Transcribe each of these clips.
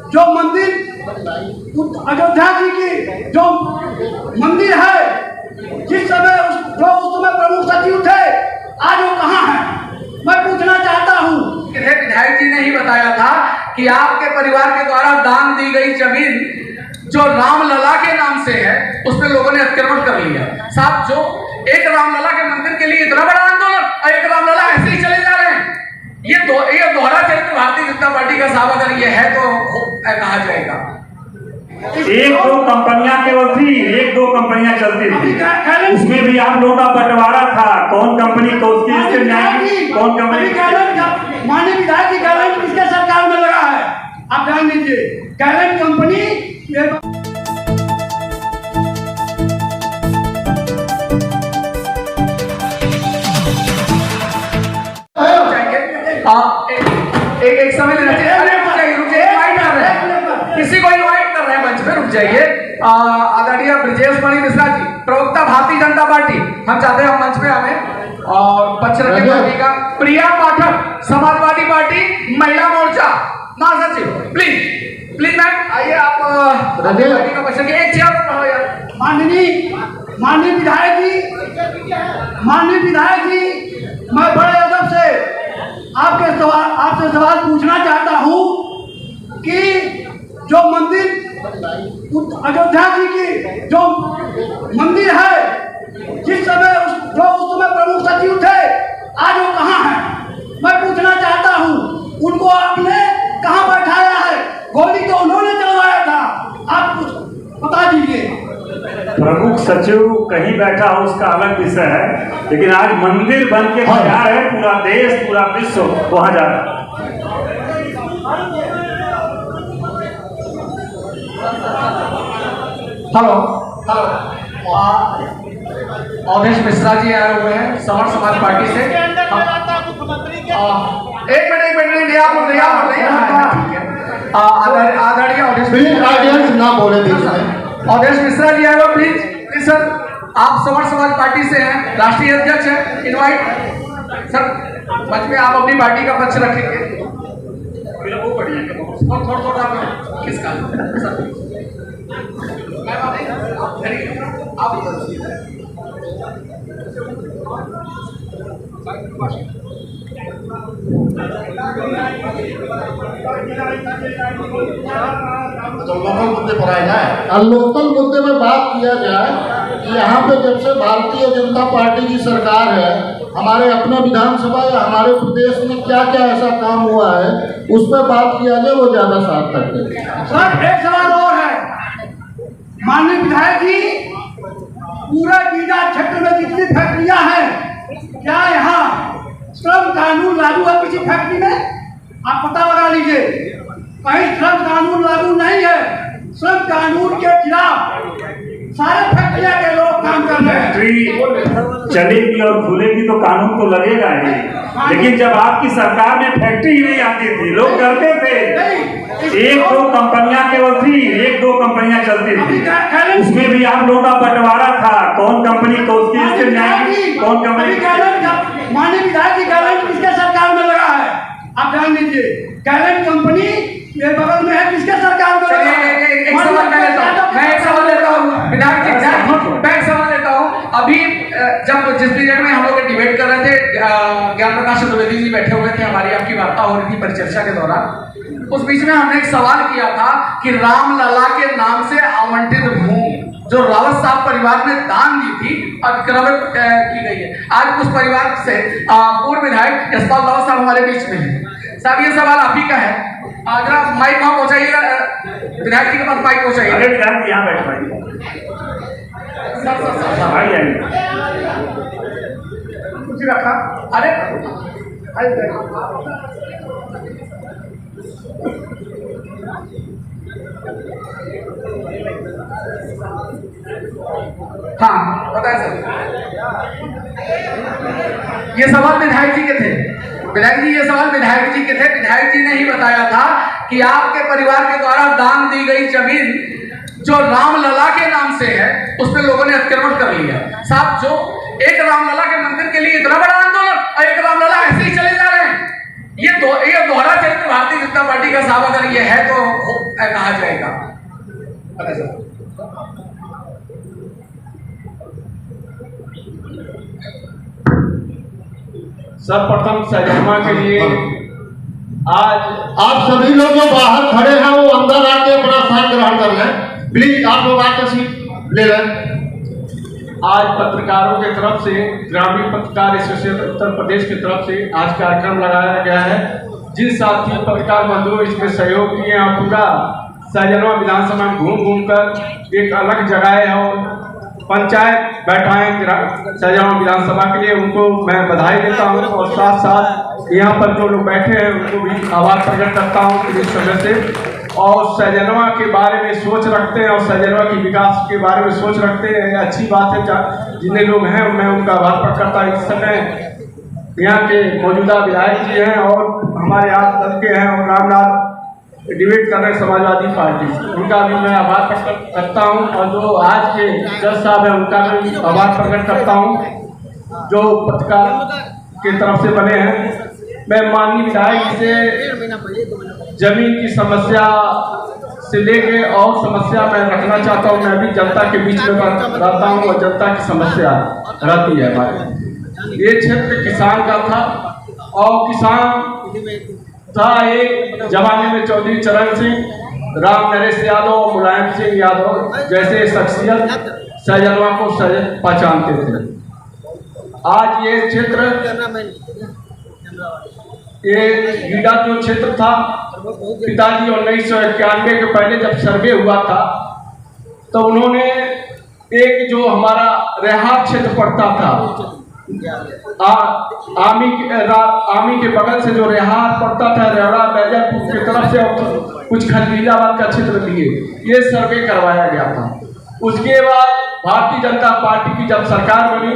जो मंदिर अयोध्या जी की जो मंदिर है, जिस समय जो उस समय प्रमुख सचिव थे, आज वो कहाँ है? मैं पूछना चाहता हूँ। विधायक जी ने ही बताया था कि आपके परिवार के द्वारा दान दी गई जमीन जो रामलला के नाम से है, उस पर लोगों ने अतिक्रमण कर लिया। साहब, जो एक रामलला के मंदिर के लिए इतना बड़ा आंदोलन और एक रामलला ऐसे ही चले जा रहे हैं, ये दोहरा चरित्र भारतीय जनता पार्टी का। साहब, अगर ये है तो कहा जाएगा। एक दो कंपनियां केवल थी, एक दो कंपनियां चलती थी, उसमें भी आप लोगों का बंटवारा था। कौन कंपनी को उसकी कौन कंपनी? माननीय विधायक की गैलेंट किसके सरकार में लगा है? आप जान लीजिए, गैलेंट कंपनी एक समय लेना चाहिए। अरे रुकिए, इनवाइट कर रहे हैं, किसी को इनवाइट कर रहे हैं मंच पे, रुक जाइए। आदरणीय ब्रजेश मणि मिश्रा जी, प्रवक्ता भारतीय जनता पार्टी, हम चाहते हैं हम मंच पे आवे और पक्ष रखे पार्टी का। प्रिया पाठक, समाजवादी पार्टी महिला मोर्चा महासचिव, प्लीज मैम आइए, आप पार्टी का पक्ष रखिए। एक चेयर रहो यार। माननीय विधायक जी, मैं बड़े अदब से आपसे सवाल पूछना चाहता हूँ कि जो मंदिर अयोध्या जी की जो मंदिर है, जिस समय जो उस समय प्रमुख सचिव थे, आज वो कहाँ है? मैं पूछना चाहता हूँ, उनको आपने कहाँ बैठाया है? गोली तो उन्होंने चलवाया था, आप कुछ बता दीजिए। प्रमुख सचिव कहीं बैठा हो उसका अलग विषय है, लेकिन आज मंदिर बन के तैयार है, पूरा देश पूरा विश्व वहां जा रहा है। हेलो, अवधेश मिश्रा जी आए हुए हैं समर समाज पार्टी से। एक मिनट, आदरणीय अवधेश मिश्रा जी आए हुए, प्लीज सर, आप समर समाज पार्टी से हैं, राष्ट्रीय अध्यक्ष हैं, इनवाइट सर मंच में। आप अपनी पार्टी का पक्ष रखेंगे थोड़ा किसका तो लोकल मुद्दे पर आए ना, लोकल मुद्दे में बात किया जाए कि यहाँ पे जब से भारतीय जनता पार्टी की सरकार है, हमारे अपने विधानसभा या हमारे प्रदेश में क्या क्या ऐसा काम हुआ है, उस पर बात किया जाए, वो ज्यादा सार्थक है। सर, एक सवाल और है। माननीय विधायक जी, पूरा गीजा क्षेत्र में जितनी फैक्ट्रियां हैं, क्या यहाँ श्रम कानून लागू है किसी फैक्ट्री में? आप पता लगा लीजिए, कहीं श्रम कानून लागू नहीं है। श्रम कानून के खिलाफ सारे फैक्ट्रियां के लोग काम कर रहे हैं। फैक्ट्री चलेगी और खुलेगी तो कानून तो लगेगा ही, लेकिन जब आपकी सरकार में फैक्ट्री ही नहीं आती थी, लोग डरते थे। एक दो कंपनियां केवल थी, एक दो कंपनियां चलती थी, उसमें भी आप लोगों का बंटवारा था। कौन कंपनी को उसकी कौन कंपनी? माननीय विधायक की गैलेंट किसके सरकार में लगा है? आप जान लीजिए, गैलेंट कंपनी ये बगल में है, किसके सरकार में? एक सवाल मैं लेता हूँ विधायक जी, मैं एक सवाल लेता हूँ। अभी जब जिस पीरियड में हम लोग डिबेट कर रहे थे, ज्ञान प्रकाश चतुर्वेदी जी बैठे हुए थे, हमारी आपकी वार्ता हो रही थी परिचर्चा के दौरान, उस बीच में हमने एक सवाल किया था कि रामलला के नाम से आवंटित भूमि जो रावत साहब परिवार ने दान दी थी, अतिक्रमण की गई है। आज उस परिवार से पूर्व विधायक यशपाल रावत साहब हमारे बीच में है। साहब, ये सवाल आप ही का है, जरा माइक वहां पहुंचाइएगा, विधायक जी के पास माइक पहुंचाइए। अरे विधायक जी यहाँ बैठवाइए, कुछ रखा। अरे हाँ बताए सर, ये सवाल विधायक जी के थे। विधायक जी, ये सवाल विधायक जी के थे। विधायक जी ने ही बताया था कि आपके परिवार के द्वारा दान दी गई जमीन जो रामलला के नाम से है, उस पर लोगों ने अतिक्रमण कर लिया। साहब, जो एक रामलला के मंदिर के लिए इतना बड़ा आंदोलन और एक रामलला ऐसे ही चले जा रहे हैं, ये दोहरा चरित्र भारतीय जनता पार्टी का। साहब, अगर ये है तो कहा जाएगा। सर्वप्रथम सजनमा के लिए आज आप सभी लोग जो बाहर खड़े हैं वो अंदर आके अपना स्थान ग्रहण कर लें। प्लीज आप लोग आके सीट ले लें। आज पत्रकारों की तरफ से ग्रामीण पत्रकार एसोसिएशन उत्तर प्रदेश की तरफ से आज कार्यक्रम लगाया गया है। जिन साथी पत्रकार बंधुओं इसमें सहयोग किए हैं, पूरा सजनवा विधानसभा में घूम घूम कर एक अलग जगह है और पंचायत बैठाएं सजनवा विधानसभा के लिए, उनको मैं बधाई देता हूं और साथ साथ यहाँ पर जो लोग बैठे हैं उनको भी आभार प्रकट करता हूँ इस समय से। और सजनवा के बारे में सोच रखते हैं और सजनवा की विकास के बारे में सोच रखते हैं, अच्छी बात है। जितने लोग हैं मैं उनका आभार प्रकट करता हूँ। इस समय यहाँ के मौजूदा विधायक जी हैं और हमारे यहाँ दल के हैं और रामनाथ डिबेट कर रहे हैं समाजवादी पार्टी, उनका भी मैं आभार प्रकट करता हूँ। और जो आज के जज साहब हैं उनका भी आभार प्रकट करता हूँ जो पत्रकार की तरफ से बने हैं। मैं माननीय विधायक से जमीन की समस्या से लेके और समस्या मैं रखना चाहता हूँ। मैं भी जनता के बीच में रहता हूँ और जनता की समस्या रहती है हमारे। ये क्षेत्र किसान का था और किसान था एक जमाने में चौधरी चरण सिंह, राम नरेश यादव, मुलायम सिंह यादव जैसे शख्सियत सजनवा को पहचानते थे। आज ये क्षेत्र ये गीडा जो क्षेत्र था, पिताजी 1991 के पहले जब सर्वे हुआ था तो उन्होंने एक जो हमारा रेहार क्षेत्र पड़ता था, आमी के बगल से जो रेहार पड़ता था, रेवड़ा बैजरपुर की तरफ से और कुछ खजलीलाबाद का क्षेत्र लिए, ये सर्वे करवाया गया था। उसके बाद भारतीय जनता पार्टी की जब सरकार बनी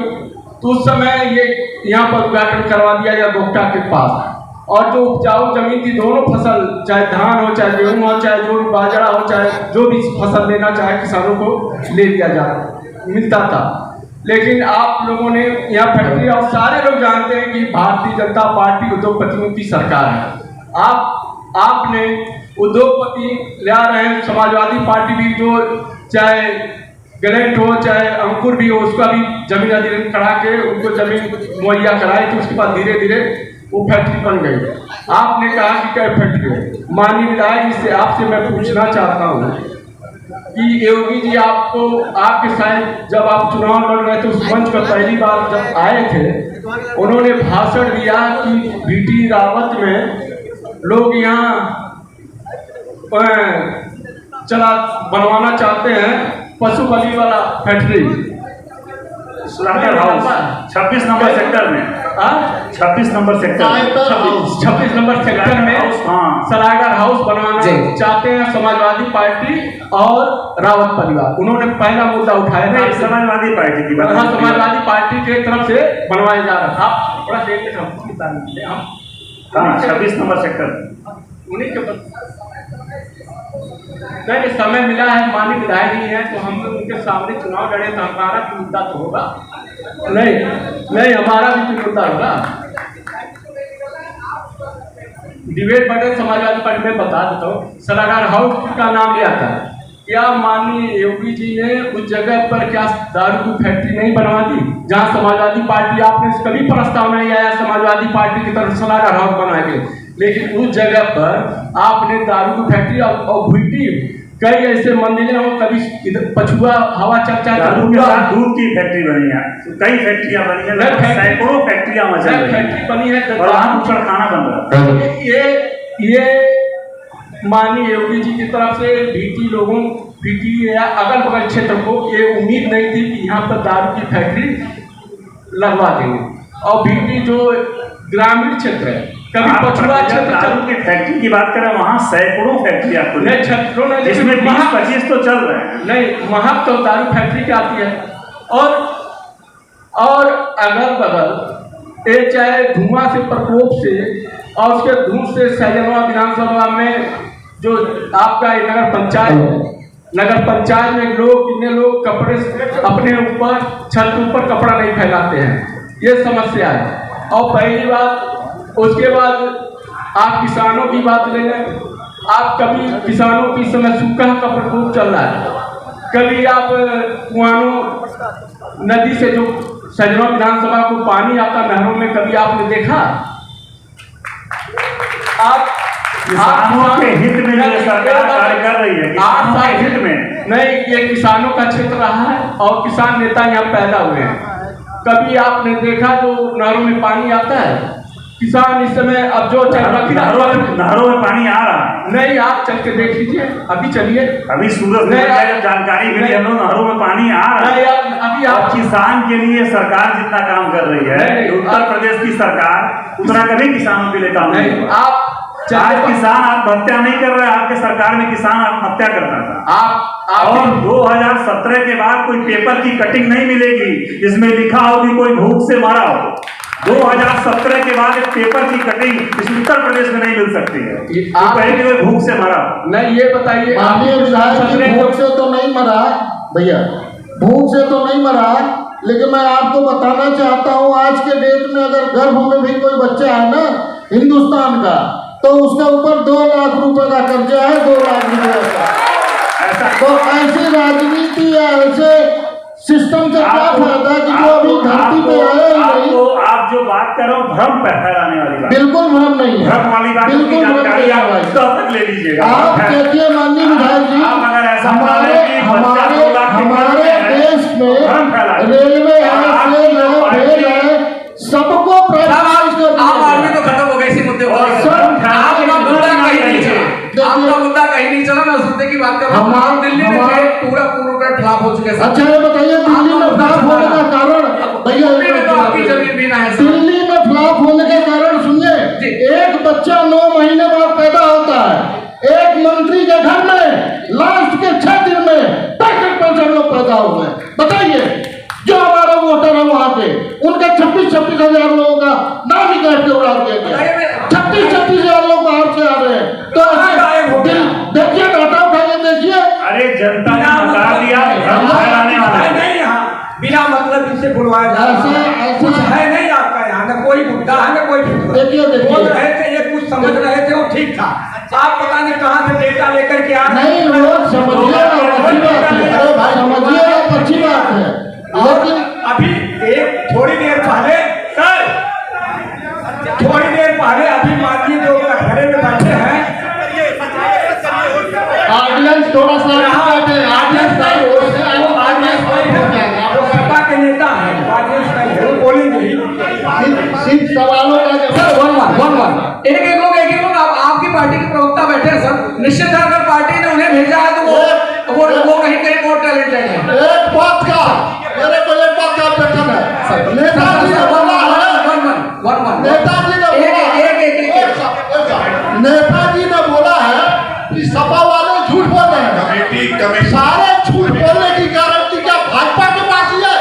तो उस समय ये यहाँ पर उद्घाटन करवा दिया गया गोगटा के पास। और जो उपजाऊ जमीन थी, दोनों फसल, चाहे धान हो, चाहे गेहूं हो, चाहे जो बाजरा हो, चाहे जो भी फसल लेना चाहे किसानों को ले लिया मिलता था। लेकिन आप लोगों ने यहाँ फैक्ट्री, और सारे लोग जानते हैं कि भारतीय जनता पार्टी उद्योगपतियों की सरकार है। आपने उद्योगपति ला रहे हैं, समाजवादी पार्टी भी जो चाहे गैलेंट हो चाहे अंकुर भी हो, उसका भी जमीन अधिग्रहण करा के उनको जमीन मुहैया कराई, तो उसके बाद धीरे धीरे वो फैक्ट्री बन गई। आपने कहा कि क्या फैक्ट्री है। माननीय विधायक जी से आपसे मैं पूछना चाहता हूँ कि योगी जी आपको आपके साथ जब आप चुनाव लड़ रहे थे उस मंच पर पहली बार जब आए थे, उन्होंने भाषण दिया कि बीटी रावत में लोग यहाँ बनवाना चाहते हैं पशु बलि वाला फैक्ट्री स्लागर हाउस 26 नंबर सेक्टर में, 26 नंबर सेक्टर 26 नंबर सेक्टर में सलागर हाउस बनवाना चाहते हैं समाजवादी पार्टी और रावत परिवार। उन्होंने पहला मुद्दा उठाया था समाजवादी पार्टी की बात, समाजवादी पार्टी के तरफ से बनवाया जा रहा था। थोड़ा देर में हम 26 नंबर सेक्टर उन्हीं के नहीं समय मिला है, माननीय विधायक जी हैं तो हम उनके सामने चुनाव लड़े तो हमारा भी मुद्दा तो होगा, नहीं हमारा भी तो मुद्दा होगा। डिबेट बटन समाजवादी पार्टी में बता देता हूँ, सलागर हाउस का नाम लिया था। क्या माननीय योगी जी ने उस जगह पर क्या दारू की फैक्ट्री नहीं बनवा दी जहाँ समाजवादी पार्टी, आपने कभी प्रस्ताव नहीं आया समाजवादी पार्टी की तरफ सलागर हाउस बना के, लेकिन उस जगह पर आपने दारू की फैक्ट्री और भुट्टी कई ऐसे मंदिरें हो, कभी इधर पछुआ हवा चलता है, दूध की फैक्ट्री बनी है, कई फैक्ट्रियां बनी है, सैकड़ों फैक्ट्रियां फैक्ट्री बनी है, खाना बन रहा है। ये माननीय योगी जी की तरफ से बीटी या अगल बगल क्षेत्र को ये उम्मीद नहीं थी कि यहाँ पर दारू की फैक्ट्री लगवा देंगे। और बीटी जो ग्रामीण क्षेत्र है, कभी पछुआ क्षेत्र की फैक्ट्री की बात करें, वहाँ सैकड़ों फैक्ट्रियां खुली क्षेत्रों में, जिसमें 20-25 तो चल रहे हैं। नहीं, महक तो दारू फैक्ट्री की आती है। और अगल बगल ये चाहे धुआं से प्रकोप से और उसके धूप से सजनवा विधानसभा में जो आपका नगर पंचायत में कितने लोग कपड़े अपने ऊपर छत के ऊपर कपड़ा नहीं फैलाते हैं, ये समस्या है। और पहली बात, उसके बाद आप किसानों की बात ले लें आप कभी किसानों की समय सूखा का प्रकोप चल रहा है, कभी आप कुआनो नदी से जो सजवा विधानसभा को पानी आता नहरों में, कभी आपने देखा? आप किसानों के हित में जो सरकार कार्य कर रही है, किसानों के हित में नहीं, ये किसानों का क्षेत्र रहा है और किसान नेता यहाँ पैदा हुए हैं। कभी आपने देखा जो नहरों में पानी आता है, किसान इस समय अब जो नहरों में पानी आ रहा है? नहीं, आप चल के देख लीजिए, अभी चलिए, अभी सूरज जब जानकारी मिली हम लोग नहरों में पानी आ रहा है। अभी आप किसान के लिए सरकार जितना काम कर रही है, उत्तर प्रदेश की सरकार उतना कभी किसानों के लिए काम नहीं कर रही। आप आज किसान आत्महत्या नहीं कर रहे, आपके सरकार में किसान आत्महत्या करता था। आप और 2017 के बाद कोई पेपर की कटिंग नहीं मिलेगी जिसमें लिखा हो कि कोई भूख से मरा हो। 2017 के बाद एक पेपर की कटिंग इस उत्तर प्रदेश में नहीं मिल सकती है तो कहीं कि कोई भूख से मरा हो। नहीं, ये बताइए, माननीय विधायक भूख से तो नहीं मरा भैया, भूख से तो नहीं मरा, लेकिन मैं आपको बताना चाहता हूँ आज के डेट में अगर गर्भ में भी कोई बच्चा है ना हिंदुस्तान का, तो उसके ऊपर 2 लाख रुपए का कर्जा है, 2 लाख रुपए का। तो ऐसी राजनीति या ऐसे सिस्टम से क्या फायदा कि जो अभी धरती पे आए ही नहीं। आप जो बात कर रहे हो भ्रम फैलाने वाली बात, बिल्कुल भ्रम नहीं है, भ्रम वाली बात, बिल्कुल जानकारी आप तक ले लीजिएगा। आप देखिए माननीय विधायक जी, हमारे देश में रेलवे है, रेल है, सबको प्राइवेटाइज कर दिया। आम आदमी तो खत्म हो गई इसी मुद्दे पर। आपका मुद्दा कहीं नहीं चला, आपका मुद्दा कहीं नहीं चला। मैं उस मुद्दे की बात कर रहा हूँ। दिल्ली में पूरा फ्लॉप हो चुके हैं। अच्छा ये बताइए दिल्ली में फ्लॉप होने का कारण भैया, तो आपकी जमीन भी ना है। दिल्ली में फ्लॉप होने का कारण सुनिए, एक बच्चा 9 महीने बाद पैदा होता है, एक मंत्री के घर में लास्ट के 6 दिन में 65 लोग पैदा हुए। बताइए जो हमारे वोटर है वहां के, उनका 26-26 हजार लोगों का नाम निकाल के उड़ा दिया गया। 36-36 हजार लोग बाहर से आ रहे हैं। तो देखिए डाटा उठा के देखिए। अरे जनता ने बता दिया, फैलाने वाला है नहीं यहाँ, बिना मतलब इसे बुलवाया जा रहा है। कुछ है नहीं आपका यहाँ, ना कोई मुद्दा है ना कोई बोल रहे थे, ये कुछ समझ रहे थे, वो ठीक था। आप पता नहीं कहाँ से डेटा लेकर के आ नहीं, लोग समझिए अच्छी बात है, अरे भाई समझिए अच्छी बात है, लेकिन अभी एक थोड़ी देर पहले सर, थोड़ी देर पहले अभी माननीय जो खड़े में बैठे हैं, ऑडियंस थोड़ा सा सपा के नेता है, बोलेंगे सिर्फ सवालों का जवाब। एक एक लोग आपकी पार्टी के प्रवक्ता बैठे हैं सर। निश्चित है अगर पार्टी ने उन्हें भेजा है तो वो कहीं बहुत टैलेंटेड है। एक बात का मेरे को एक बात का ऑब्जेक्शन है, नेताजी ने बोला है, नेताजी ने बोला है कि सपा वाले झूठ बोल रहे हैं। कमेटी सारे झूठ बोलने की गारंटी क्या भाजपा के पास ही है?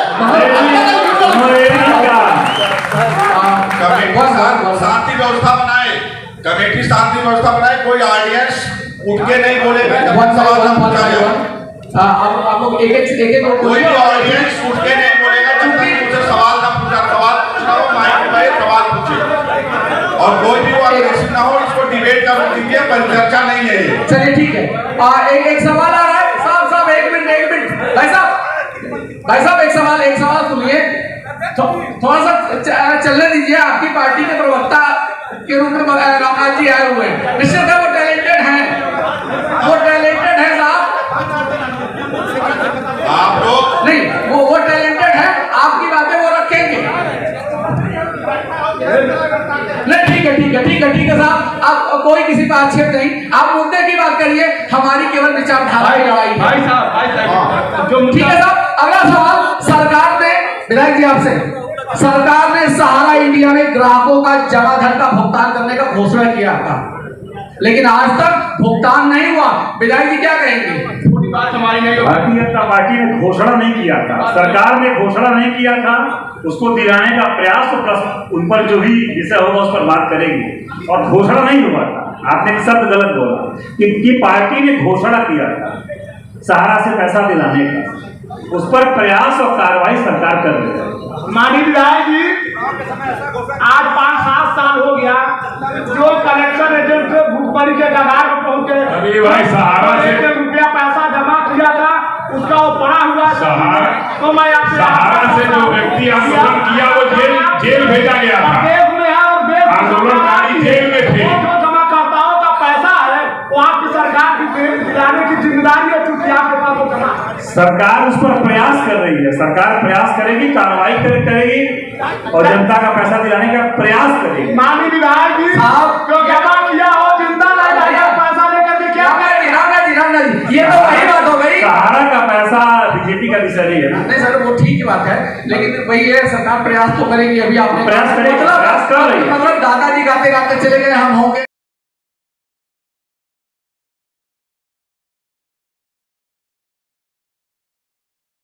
शांति व्यवस्था बनाए, कमेटी शांति व्यवस्था बनाए, कोई ऑडियंस उठ के नहीं बोलेगा जब सवाल ना पूछा जाए। आप लोग एक कोई भी ऑडियंस उठ के नहीं बोलेगा जब तक मुझे सवाल ना पूछा। सवाल पूछना हो माइक में सवाल पूछे, और कोई भी ऑडियंस ना हो, इसको डिबेट का रूप दीजिए, परिचर्चा नहीं है ये। चलिए ठीक है। एक सवाल आ रहा है साहब, एक मिनट भाई साहब एक सवाल सुनिए, थोड़ा सा चलने दीजिए। आपकी पार्टी के प्रवक्ता के रूप में रामनाथ जी आए हुए हैं, निश्चित है वो टैलेंटेड है साहब। आप लोग नहीं, वो टैलेंटेड है, आपकी बातें वो रखेंगे। नहीं ठीक है साहब, आप कोई किसी का आक्षेप नहीं, आप मुद्दे की बात करिए, हमारी केवल विचारधारा की लड़ाई है। भाई साहब ठीक है साहब। अगला सवाल, सरकार ने, विधायक जी आपसे, सरकार ने सहारा इंडिया में ग्राहकों का जमा धन का भुगतान करने का घोषणा किया था, लेकिन आज तक भुगतान नहीं हुआ। विधायक जी क्या कहेंगे? बात हमारी नहीं भारतीय जनता पार्टी ने घोषणा नहीं किया था, सरकार ने घोषणा नहीं किया था, उसको दिलाने का प्रयास तो उन पर जो भी विषय होगा उस पर बात करेंगे, और घोषणा नहीं हुआ था। आपने एक शब्द गलत बोला कि पार्टी ने घोषणा किया था सहारा से पैसा दिलाने का, उस पर प्रयास और कार्रवाई सरकार कर रही है। माननीय विधायक जी आज 5-7 साल हो गया जो कलेक्शन एजेंट से भूखमरी के कगार पर पहुंचे। अभी भाई सहारा से 1 रुपया पैसा जमा किया था उसका वो पड़ा हुआ है। तो मैं आपसे सहारा से जो व्यक्ति आंदोलन किया वो जेल भेजा गया था। देश में है और देश आंदोलनकारी जेल में थे। जो जमाकर्ताओं का पैसा है वो आपकी सरकार की दिलाने की जिम्मेदारी है, चूंकि आपके पास वो जमा है। सरकार उस पर प्रयास कर रही है, सरकार प्रयास करेगी, कार्रवाई करेगी और जनता का पैसा दिलाने का प्रयास करेगी। माननीय विधायक जी साहब, जो जमा किया हो जिंदा रह जाएगा पैसा लेकर के क्या रामना जी ये तो वही बात हो गई। सहारा का पैसा बीजेपी का विषय नहीं है ना। नहीं सर वो ठीक ही बात है, लेकिन वही है सरकार प्रयास तो करेगी। अभी आपने प्रयास करेगी, प्रयास कर रही है। मतलब दादाजी गाते गाते चले गए हम होंगे।